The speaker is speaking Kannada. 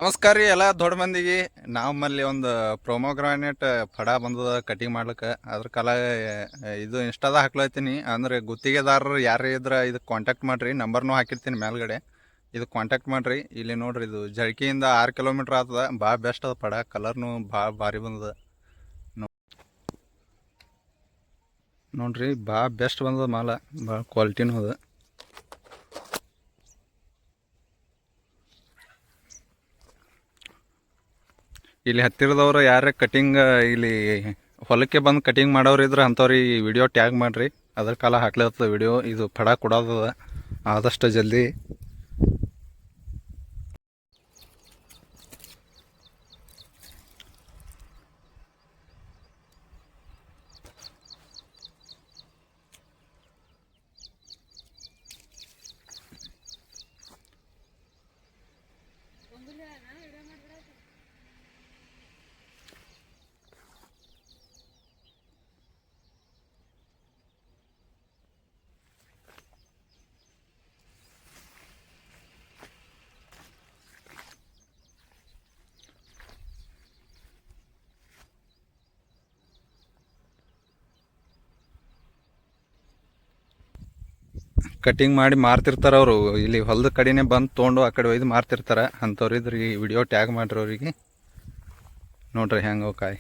ನಮಸ್ಕಾರ ರೀ ಎಲ್ಲ ದೊಡ್ಡ ಮಂದಿಗೆ. ನಮ್ಮಲ್ಲಿ ಒಂದು ಪ್ರೊಮೋಗ್ರಾನೇಟ್ ಫಡ ಬಂದದ ಕಟಿಂಗ್ ಮಾಡ್ಲಿಕ್ಕೆ. ಅದ್ರ ಕಾಲ ಇದು ಇನ್ಸ್ಟಾದ ಹಾಕ್ಲತ್ತೀನಿ. ಅಂದ್ರೆ ಗುತ್ತಿಗೆದಾರರು ಯಾರೇ ಇದ್ರೆ ಇದಕ್ಕೆ ಕಾಂಟ್ಯಾಕ್ಟ್ ಮಾಡಿರಿ. ನಂಬರ್ನೂ ಹಾಕಿರ್ತೀನಿ ಮೇಲ್ಗಡೆ. ಇದಕ್ಕೆ ಕಾಂಟ್ಯಾಕ್ಟ್ ಮಾಡಿರಿ. ಇಲ್ಲಿ ನೋಡ್ರಿ, ಇದು ಜಳ್ಕಿಯಿಂದ 6 ಕಿಲೋಮೀಟ್ರ್ ಆಗ್ತದ. ಭಾಳ ಬೆಸ್ಟ್ ಅದ ಫಡ. ಕಲರ್ನು ಭಾಳ ಭಾರಿ ಬಂದದ ನೋಡ್ರಿ. ಭಾಳ ಬೆಸ್ಟ್ ಬಂದದ ಮಾಲ. ಭಾಳ ಕ್ವಾಲಿಟಿನೂ ಅದ. ಇಲ್ಲಿ ಹತ್ತಿರದವ್ರು ಯಾರೇ ಕಟಿಂಗ್ ಇಲ್ಲಿ ಹೊಲಕ್ಕೆ ಬಂದು ಕಟಿಂಗ್ ಮಾಡೋರು ಇದ್ರೆ ಅಂಥವ್ರಿಗೆ ವಿಡಿಯೋ ಟ್ಯಾಗ್ ಮಾಡಿರಿ. ಅದ್ರ ಕಾಲ ಹಾಕ್ಲತ್ತದ ವಿಡಿಯೋ. ಇದು ಫಡ ಕೊಡೋದದ ಆದಷ್ಟು ಜಲ್ದಿ. ಕಟಿಂಗ್ ಮಾಡಿ ಮಾರ್ತಿರ್ತಾರೆ ಅವರು. ಇಲ್ಲಿ ಹೊಲದ ಕಡೆನೇ ಬಂದು ತೊಗೊಂಡು ಆ ಕಡೆ ಒಯ್ದು ಮಾರ್ತಿರ್ತಾರೆ. ಅಂಥವ್ರು ಇದ್ರೆ ಈ ವಿಡಿಯೋ ಟ್ಯಾಗ್ ಮಾಡ್ರಿ ಅವ್ರಿಗೆ. ನೋಡ್ರಿ ಹೆಂಗೆ ಕಾಯಿ.